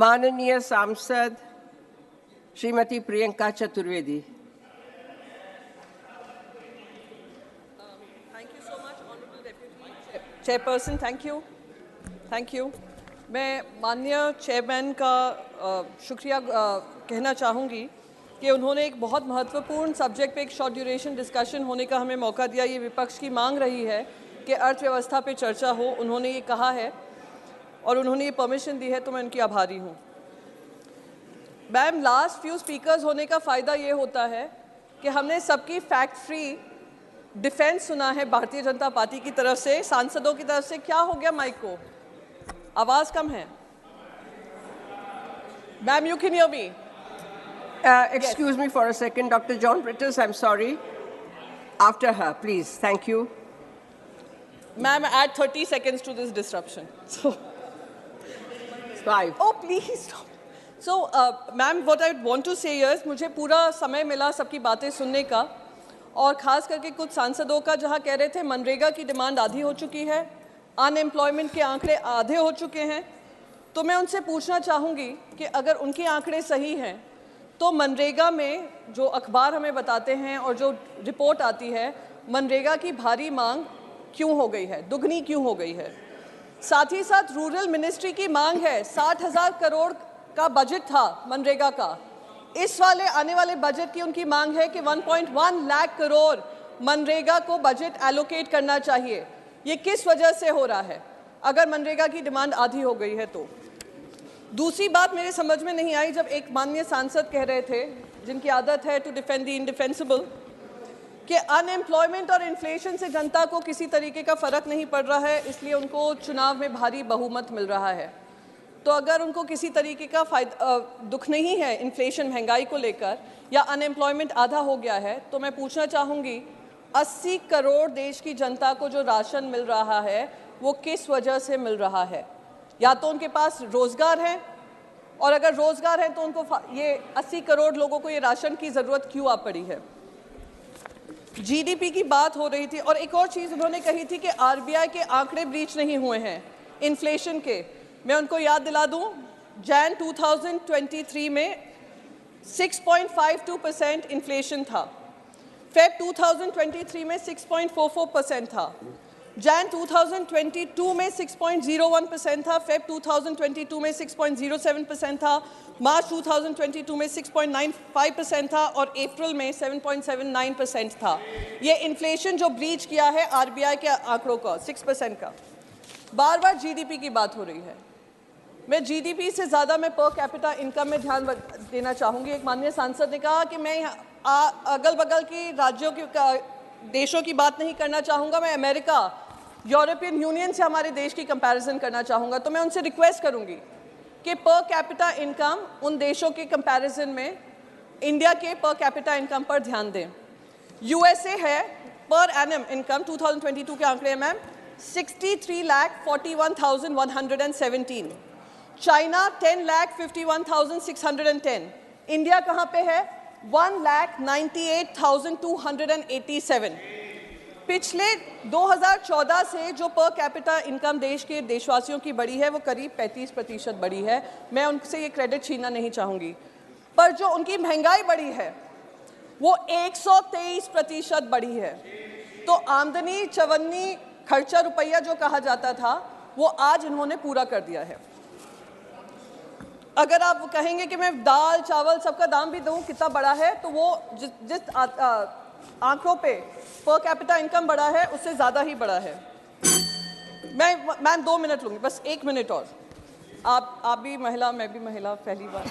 माननीय सांसद Shrimati Priyanka Chaturvedi. Thank you so much honourable deputy chairperson, thank you. मैं माननीय चेयरमैन का शुक्रिया कहना चाहूँगी कि उन्होंने एक बहुत महत्वपूर्ण सब्जेक्ट पे एक शॉर्ट ड्यूरेशन डिस्कशन होने का हमें मौका दिया। ये विपक्ष की मांग रही है कि अर्थव्यवस्था पे चर्चा हो, उन्होंने ये कहा है और उन्होंने ये परमिशन दी है, तो मैं उनकी आभारी हूँ। मैम, लास्ट फ्यू स्पीकर्स होने का फ़ायदा ये होता है कि हमने सबकी फैक्ट फ्री डिफेंस सुना है भारतीय जनता पार्टी की तरफ से, सांसदों की तरफ से। क्या हो गया माइक को? आवाज़ कम है। Ma'am, you can hear me? Excuse me for a second, Dr. John Britters, I'm sorry. After her, please. Thank you. Ma'am, add 30 seconds to this disruption. So, 5. Oh, please stop. So, ma'am, what I want to say is, मुझे पूरा समय मिला सबकी बातें सुनने का, और ख़ास करके कुछ सांसदों का जहाँ कह रहे थे मनरेगा की डिमांड आधी हो चुकी है, अनएम्प्लॉयमेंट के आंकड़े आधे हो चुके हैं। तो मैं उनसे पूछना चाहूँगी कि अगर उनके आंकड़े सही हैं तो मनरेगा में जो अखबार हमें बताते हैं और जो रिपोर्ट आती है, मनरेगा की भारी मांग क्यों हो गई है, दुगनी क्यों हो गई है? साथ ही साथ रूरल मिनिस्ट्री की मांग है, 60,000 करोड़ का बजट था मनरेगा का। इस वाले आने वाले बजट की उनकी मांग है कि 1.1 लाख करोड़ मनरेगा को बजट एलोकेट करना चाहिए। ये किस वजह से हो रहा है अगर मनरेगा की डिमांड आधी हो गई है तो? दूसरी बात मेरे समझ में नहीं आई, जब एक माननीय सांसद कह रहे थे, जिनकी आदत है टू डिफेंड द इनडिफेंसिबल, कि अनएम्प्लॉयमेंट और इन्फ्लेशन से जनता को किसी तरीके का फ़र्क नहीं पड़ रहा है, इसलिए उनको चुनाव में भारी बहुमत मिल रहा है। तो अगर उनको किसी तरीके का दुख नहीं है इन्फ्लेशन, महंगाई को लेकर, या अनएम्प्लॉयमेंट आधा हो गया है, तो मैं पूछना चाहूँगी 80 करोड़ देश की जनता को जो राशन मिल रहा है वो किस वजह से मिल रहा है? या तो उनके पास रोज़गार है, और अगर रोज़गार है तो उनको ये 80 करोड़ लोगों को ये राशन की ज़रूरत क्यों आ पड़ी है? जीडीपी की बात हो रही थी, और एक और चीज़ उन्होंने कही थी कि आरबीआई के आंकड़े ब्रीच नहीं हुए हैं इन्फ्लेशन के। मैं उनको याद दिला दूं, जैन 2023 में 6.52% इन्फ्लेशन था, फेब 2023 में 6.44% था, जैन 2022 में 6.01% था, फेब 2022 में 6.07% था, मार्च 2022 में 6.95% था, और अप्रैल में 7.79% था। ये इन्फ्लेशन जो ब्रीच किया है आरबीआई के आंकड़ों का 6% का। बार बार जीडीपी की बात हो रही है। मैं जीडीपी से ज़्यादा मैं पर कैपिटा इनकम में ध्यान देना चाहूँगी। एक माननीय सांसद ने कहा कि मैं अगल बगल की राज्यों की देशों की बात नहीं करना चाहूँगा, मैं अमेरिका, यूरोपियन यूनियन से हमारे देश की कंपैरिजन करना चाहूँगा। तो मैं उनसे रिक्वेस्ट करूँगी कि पर कैपिटा इनकम उन देशों के कंपैरिजन में इंडिया के पर कैपिटा इनकम पर ध्यान दें। यूएसए है पर एनम इनकम 2022 के आंकड़े मैम 63,41,117, चाइना 10,51,610, इंडिया कहाँ पे है? 1,98,287। पिछले 2014 से जो पर कैपिटा इनकम देश के देशवासियों की बढ़ी है वो करीब 35% बढ़ी है। मैं उनसे ये क्रेडिट छीनना नहीं चाहूँगी, पर जो उनकी महंगाई बढ़ी है वो 123% बढ़ी है। तो आमदनी चवन्नी खर्चा रुपया जो कहा जाता था वो आज इन्होंने पूरा कर दिया है। अगर आप कहेंगे कि मैं दाल चावल सबका दाम भी दूं कितना बड़ा है, तो वो जिस आंकड़ों पे पर कैपिटा इनकम बढ़ा है उससे ज़्यादा ही बढ़ा है। मैं 2 मिनट लूँगी, बस 1 मिनट और। आप भी महिला, मैं भी महिला, पहली बार।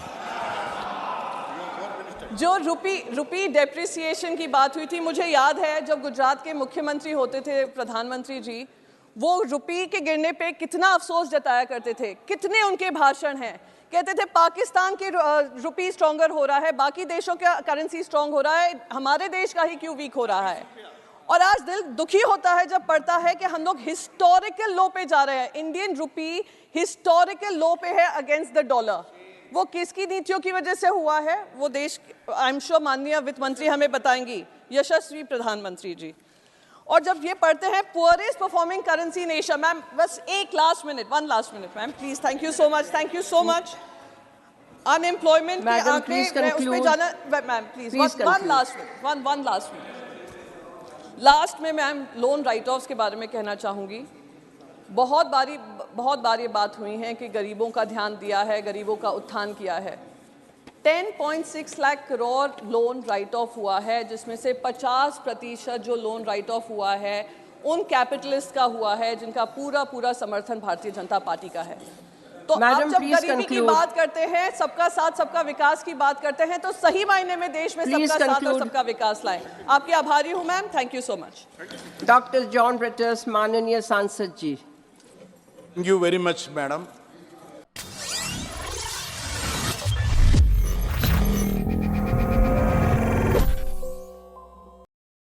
जो रुपी डेप्रिसिएशन की बात हुई थी, मुझे याद है जब गुजरात के मुख्यमंत्री होते थे प्रधानमंत्री जी, वो रुपी के गिरने पे कितना अफसोस जताया करते थे। कितने उनके भाषण हैं, कहते थे पाकिस्तान की रुपी स्ट्रॉन्गर हो रहा है, बाकी देशों का करेंसी स्ट्रॉन्ग हो रहा है, हमारे देश का ही क्यों वीक हो रहा है। और आज दिल दुखी होता है जब पढ़ता है कि हम लोग हिस्टोरिकल लो पे जा रहे हैं। इंडियन रुपी हिस्टोरिकल लो पे है अगेंस्ट द डॉलर। वो किसकी नीतियों की वजह से हुआ है वो देश, आई एम श्योर माननीय वित्त मंत्री हमें बताएंगी, यशस्वी प्रधानमंत्री जी। और जब ये पढ़ते हैं poorest performing currency in Asia, ma'am बस एक last minute, 1 last minute ma'am please, thank you so much, thank you so much. Unemployment के Madam, आंकड़े please मैं उसमें conclude. जाना ma'am please Please one conclude. Last minute one last minute last में ma'am loan right offs के बारे में कहना चाहूँगी। बहुत बार ये बात हुई है कि गरीबों का ध्यान दिया है, गरीबों का उत्थान किया है। 10.6 lakh crore loan right of हुआ है, जिसमें से 50% जो लोन राइट ऑफ हुआ है उन कैपिटलिस्ट का हुआ है जिनका पूरा समर्थन भारतीय जनता पार्टी का है। तो Madam, आप जब please गरीबी की conclude. बात करते हैं, सबका साथ सबका विकास की बात करते हैं, तो सही मायने में देश में Please सबका साथ और conclude. सबका विकास लाएं। आपकी आभारी हूं ma'am, thank you so much. Dr. John Britters, माननीय सांसद जी। Thank you very much, madam.